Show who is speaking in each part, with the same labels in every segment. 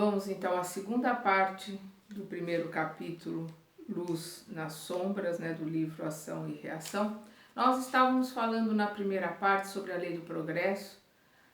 Speaker 1: Vamos então à segunda parte do primeiro capítulo, Luz nas Sombras, do livro Ação e Reação. Nós estávamos falando na primeira parte sobre a lei do progresso,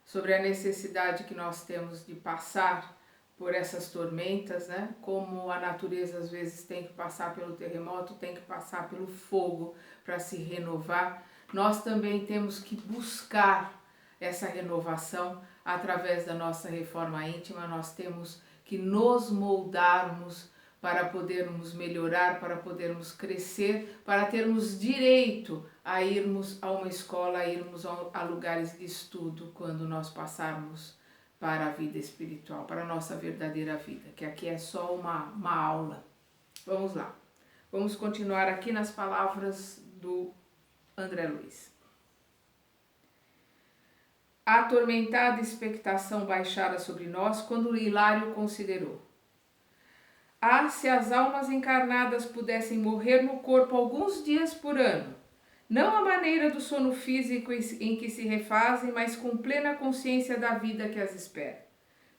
Speaker 1: sobre a necessidade que nós temos de passar por essas tormentas, como a natureza às vezes tem que passar pelo terremoto, tem que passar pelo fogo para se renovar. Nós também temos que buscar essa renovação através da nossa reforma íntima. Nós temos que nos moldarmos para podermos melhorar, para podermos crescer, para termos direito a irmos a uma escola, a irmos a lugares de estudo quando nós passarmos para a vida espiritual, para a nossa verdadeira vida, que aqui é só uma aula. Vamos lá. Vamos continuar aqui nas palavras do André Luiz. A atormentada expectação baixara sobre nós quando Hilário considerou: se as almas encarnadas pudessem morrer no corpo alguns dias por ano, não à maneira do sono físico em que se refazem, mas com plena consciência da vida que as espera.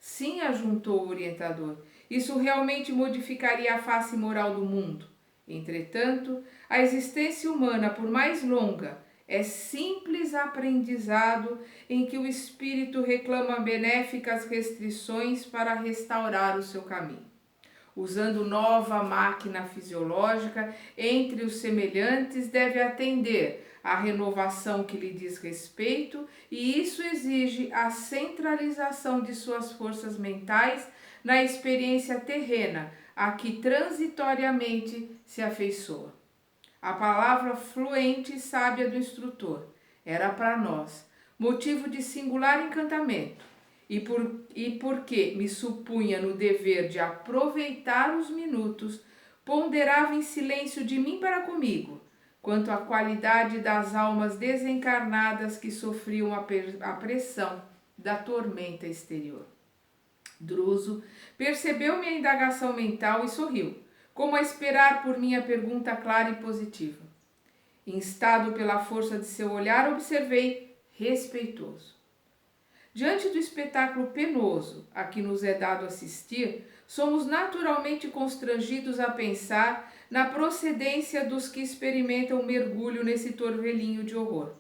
Speaker 1: Sim, ajuntou o orientador, isso realmente modificaria a face moral do mundo. Entretanto, a existência humana, por mais longa, é simples aprendizado em que o espírito reclama benéficas restrições para restaurar o seu caminho. Usando nova máquina fisiológica, entre os semelhantes deve atender à renovação que lhe diz respeito, e isso exige a centralização de suas forças mentais na experiência terrena, a que transitoriamente se afeiçoa. A palavra fluente e sábia do instrutor era para nós motivo de singular encantamento, e porque me supunha no dever de aproveitar os minutos, ponderava em silêncio de mim para comigo, quanto à qualidade das almas desencarnadas que sofriam a pressão da tormenta exterior. Druso percebeu minha indagação mental e sorriu, como a esperar por minha pergunta clara e positiva. Instado pela força de seu olhar, observei, respeitoso: diante do espetáculo penoso a que nos é dado assistir, somos naturalmente constrangidos a pensar na procedência dos que experimentam mergulho nesse torvelinho de horror.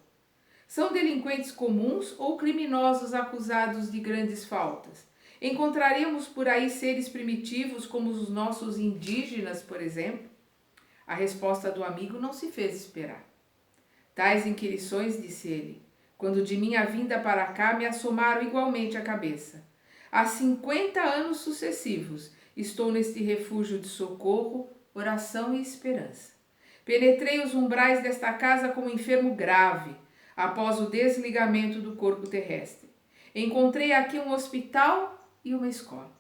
Speaker 1: São delinquentes comuns ou criminosos acusados de grandes faltas? Encontraríamos por aí seres primitivos como os nossos indígenas, por exemplo? A resposta do amigo não se fez esperar. Tais inquirições, disse ele, quando de minha vinda para cá me assomaram igualmente a cabeça. Há 50 anos sucessivos estou neste refúgio de socorro, oração e esperança. Penetrei os umbrais desta casa como enfermo grave, após o desligamento do corpo terrestre. Encontrei aqui um hospital e uma escola.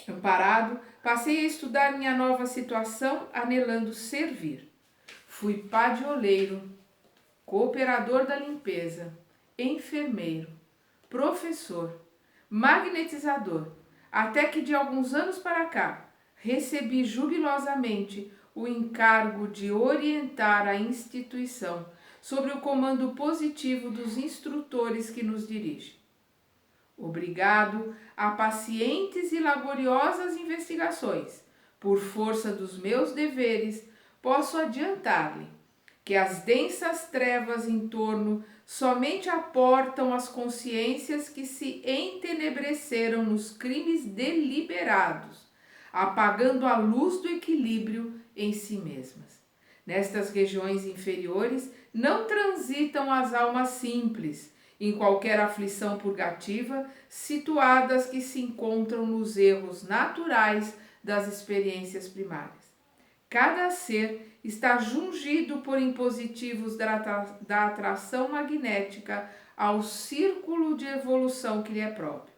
Speaker 1: Amparado, passei a estudar minha nova situação, anelando servir. Fui padioleiro, cooperador da limpeza, enfermeiro, professor, magnetizador, até que de alguns anos para cá recebi jubilosamente o encargo de orientar a instituição sobre o comando positivo dos instrutores que nos dirigem. Obrigado a pacientes e laboriosas investigações, por força dos meus deveres, posso adiantar-lhe que as densas trevas em torno somente aportam as consciências que se entenebreceram nos crimes deliberados, apagando a luz do equilíbrio em si mesmas. Nestas regiões inferiores não transitam as almas simples, em qualquer aflição purgativa, situadas que se encontram nos erros naturais das experiências primárias. Cada ser está jungido por impositivos da atração magnética ao círculo de evolução que lhe é próprio.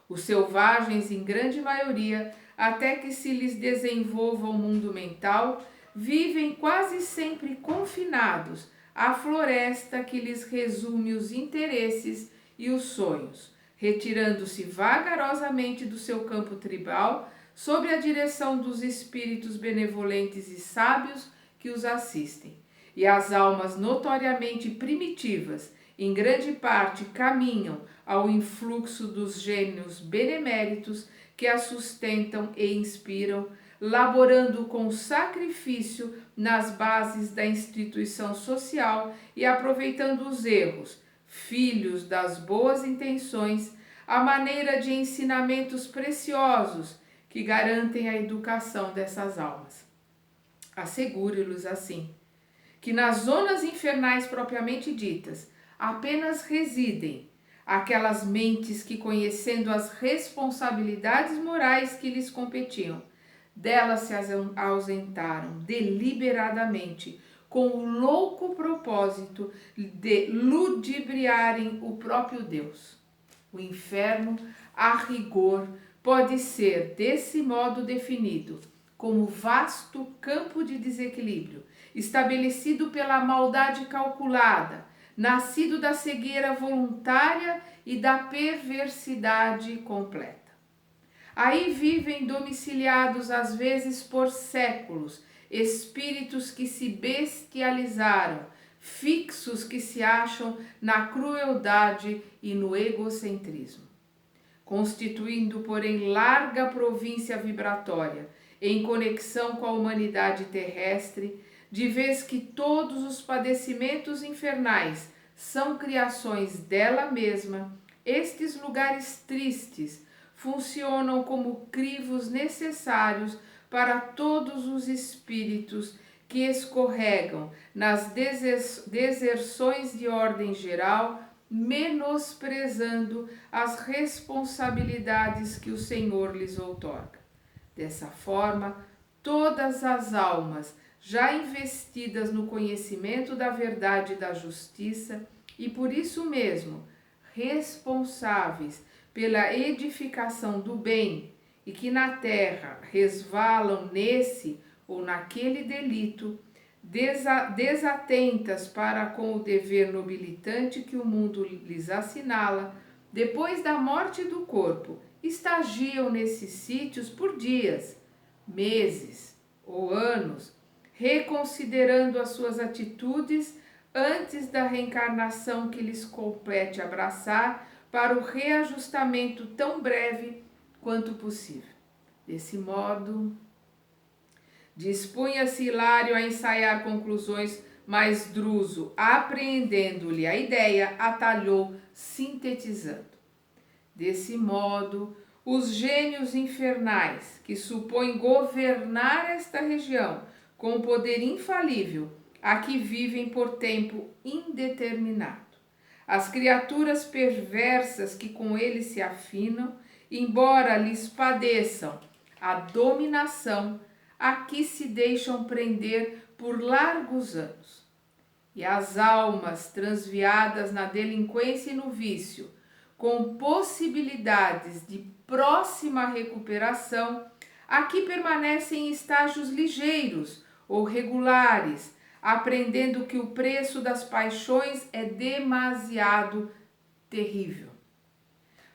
Speaker 1: Os selvagens, em grande maioria, até que se lhes desenvolva o mundo mental, vivem quase sempre confinados à floresta que lhes resume os interesses e os sonhos, retirando-se vagarosamente do seu campo tribal, sob a direção dos espíritos benevolentes e sábios que os assistem. E as almas notoriamente primitivas, em grande parte, caminham ao influxo dos gênios beneméritos que a sustentam e inspiram, laborando com sacrifício nas bases da instituição social e aproveitando os erros, filhos das boas intenções, à maneira de ensinamentos preciosos que garantem a educação dessas almas. Assegure-los assim, que nas zonas infernais propriamente ditas apenas residem aquelas mentes que, conhecendo as responsabilidades morais que lhes competiam, delas se ausentaram deliberadamente, com o louco propósito de ludibriarem o próprio Deus. O inferno, a rigor, pode ser desse modo definido como vasto campo de desequilíbrio, estabelecido pela maldade calculada, nascido da cegueira voluntária e da perversidade completa. Aí vivem domiciliados às vezes por séculos, espíritos que se bestializaram, fixos que se acham na crueldade e no egocentrismo, constituindo, porém, larga província vibratória, em conexão com a humanidade terrestre, de vez que todos os padecimentos infernais são criações dela mesma. Estes lugares tristes funcionam como crivos necessários para todos os espíritos que escorregam nas deserções de ordem geral, menosprezando as responsabilidades que o Senhor lhes outorga. Dessa forma, todas as almas já investidas no conhecimento da verdade e da justiça, e por isso mesmo responsáveis pela edificação do bem, e que na terra resvalam nesse ou naquele delito, desatentas para com o dever nobilitante que o mundo lhes assinala, depois da morte do corpo, estagiam nesses sítios por dias, meses ou anos, reconsiderando as suas atitudes antes da reencarnação que lhes compete abraçar para o reajustamento tão breve quanto possível. Desse modo, dispunha-se Hilário a ensaiar conclusões, mas Druso, apreendendo-lhe a ideia, atalhou, sintetizando. Desse modo, os gênios infernais, que supõem governar esta região com poder infalível, aqui vivem por tempo indeterminado. As criaturas perversas que com eles se afinam, embora lhes padeçam a dominação, aqui se deixam prender por largos anos. E as almas transviadas na delinquência e no vício, com possibilidades de próxima recuperação, aqui permanecem em estágios ligeiros ou regulares, aprendendo que o preço das paixões é demasiado terrível.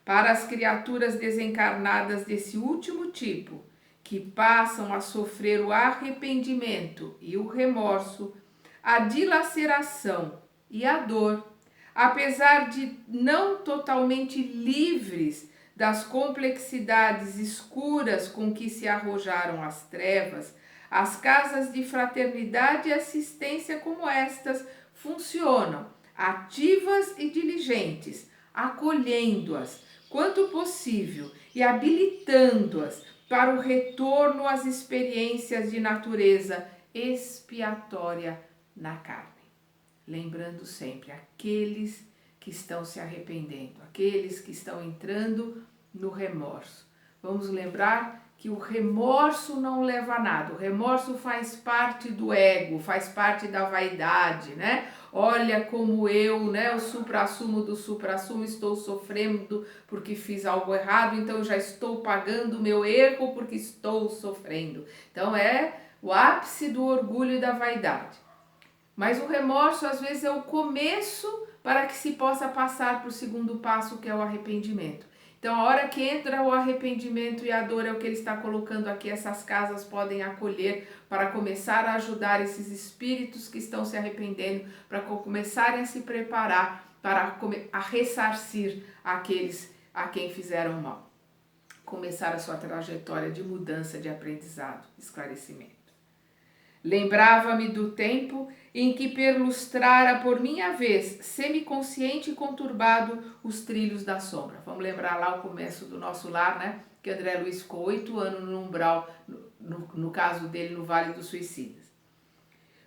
Speaker 1: Para as criaturas desencarnadas desse último tipo, que passam a sofrer o arrependimento e o remorso, a dilaceração e a dor, apesar de não totalmente livres das complexidades escuras com que se arrojaram as trevas, as casas de fraternidade e assistência como estas funcionam, ativas e diligentes, acolhendo-as quanto possível e habilitando-as para o retorno às experiências de natureza expiatória na carne. Lembrando sempre, aqueles que estão se arrependendo, aqueles que estão entrando no remorso. Vamos lembrar que o remorso não leva a nada, o remorso faz parte do ego, faz parte da vaidade, né? Olha como eu, né, o suprassumo do suprassumo, estou sofrendo porque fiz algo errado, então eu já estou pagando o meu erro porque estou sofrendo. Então é o ápice do orgulho e da vaidade. Mas o remorso às vezes é o começo para que se possa passar para o segundo passo, que é o arrependimento. Então, a hora que entra o arrependimento e a dor, é o que ele está colocando aqui, essas casas podem acolher para começar a ajudar esses espíritos que estão se arrependendo, para começarem a se preparar para a ressarcir aqueles a quem fizeram mal. começar a sua trajetória de mudança, de aprendizado, esclarecimento. Lembrava-me do tempo em que perlustrara por minha vez, semiconsciente e conturbado, os trilhos da sombra. Vamos lembrar lá o começo do nosso lar, né? Que André Luiz ficou 8 anos no umbral, no caso dele, no Vale dos Suicidas.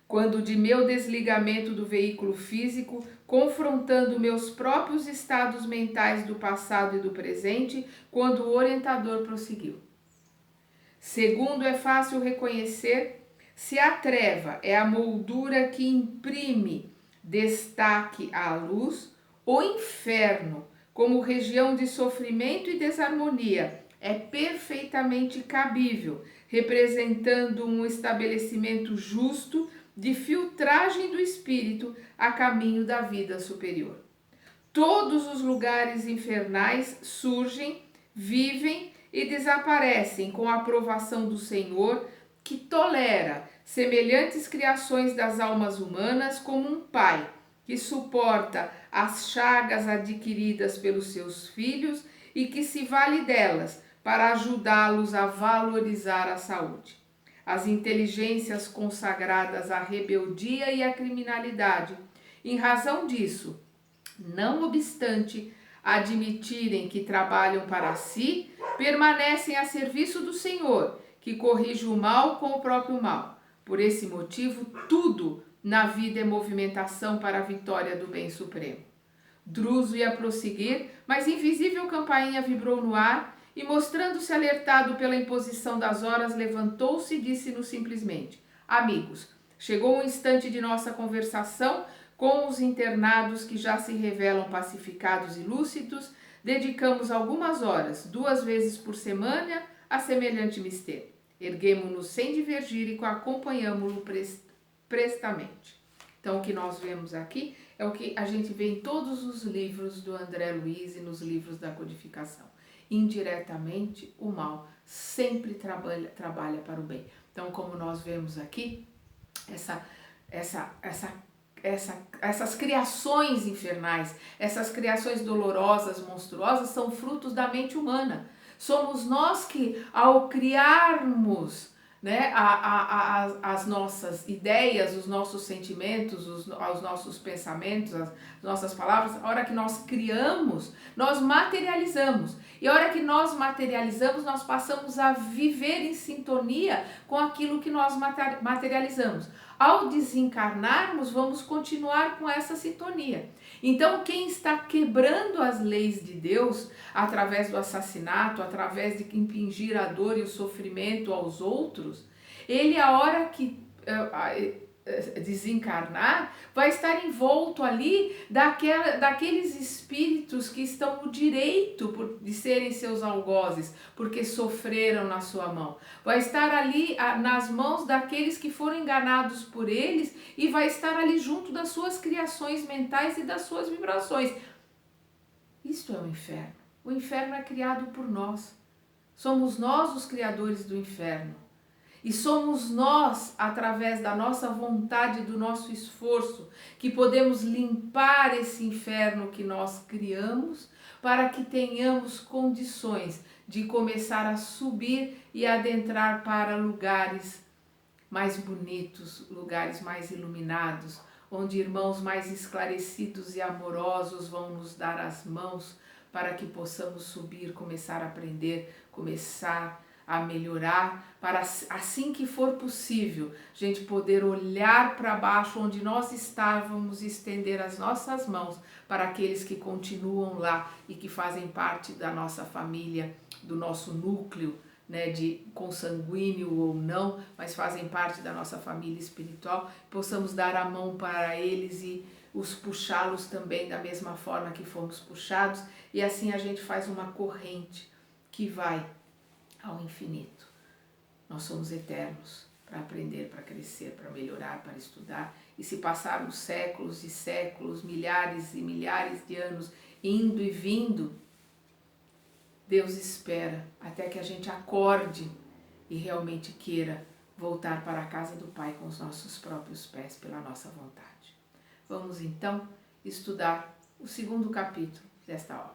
Speaker 1: Quando de meu desligamento do veículo físico, confrontando meus próprios estados mentais do passado e do presente, quando o orientador prosseguiu. Segundo, é fácil reconhecer se a treva é a moldura que imprime destaque à luz, o inferno, como região de sofrimento e desarmonia, é perfeitamente cabível, representando um estabelecimento justo de filtragem do espírito a caminho da vida superior. Todos os lugares infernais surgem, vivem e desaparecem com a aprovação do Senhor, que tolera semelhantes criações das almas humanas como um pai que suporta as chagas adquiridas pelos seus filhos e que se vale delas para ajudá-los a valorizar a saúde. As inteligências consagradas à rebeldia e à criminalidade, em razão disso, não obstante admitirem que trabalham para si, permanecem a serviço do Senhor, que corrige o mal com o próprio mal. Por esse motivo, tudo na vida é movimentação para a vitória do bem supremo. Druso ia prosseguir, mas invisível campainha vibrou no ar e, mostrando-se alertado pela imposição das horas, levantou-se e disse-nos simplesmente: amigos, chegou o instante de nossa conversação com os internados que já se revelam pacificados e lúcidos. Dedicamos algumas horas, 2 vezes por semana, a semelhante mistério. Erguemo-nos sem divergir e acompanhamo-lo prestamente. Então, o que nós vemos aqui é o que a gente vê em todos os livros do André Luiz e nos livros da codificação. Indiretamente, o mal sempre trabalha para o bem. Então, como nós vemos aqui, essas criações infernais, essas criações dolorosas, monstruosas, são frutos da mente humana. Somos nós que, ao criarmos, né, as nossas ideias, os nossos sentimentos, os nossos pensamentos, as nossas palavras, a hora que nós criamos, nós materializamos. E a hora que nós materializamos, nós passamos a viver em sintonia com aquilo que nós materializamos. Ao desencarnarmos, vamos continuar com essa sintonia. Então, quem está quebrando as leis de Deus, através do assassinato, através de impingir a dor e o sofrimento aos outros, ele, a hora que desencarnar, vai estar envolto ali daqueles espíritos que estão no direito de serem seus algozes, porque sofreram na sua mão. Vai estar ali nas mãos daqueles que foram enganados por eles e vai estar ali junto das suas criações mentais e das suas vibrações. Isto é o inferno. O inferno é criado por nós. Somos nós os criadores do inferno. E somos nós, através da nossa vontade, do nosso esforço, que podemos limpar esse inferno que nós criamos, para que tenhamos condições de começar a subir e adentrar para lugares mais bonitos, lugares mais iluminados, onde irmãos mais esclarecidos e amorosos vão nos dar as mãos para que possamos subir, começar a aprender, começar a melhorar, para assim que for possível, a gente poder olhar para baixo onde nós estávamos e estender as nossas mãos para aqueles que continuam lá e que fazem parte da nossa família, do nosso núcleo, né, de consanguíneo ou não, mas fazem parte da nossa família espiritual, possamos dar a mão para eles e os puxá-los também da mesma forma que fomos puxados, e assim a gente faz uma corrente que vai ao infinito. Nós somos eternos para aprender, para crescer, para melhorar, para estudar. E se passarmos séculos e séculos, milhares e milhares de anos indo e vindo, Deus espera até que a gente acorde e realmente queira voltar para a casa do Pai com os nossos próprios pés, pela nossa vontade. Vamos então estudar o 2º capítulo desta obra.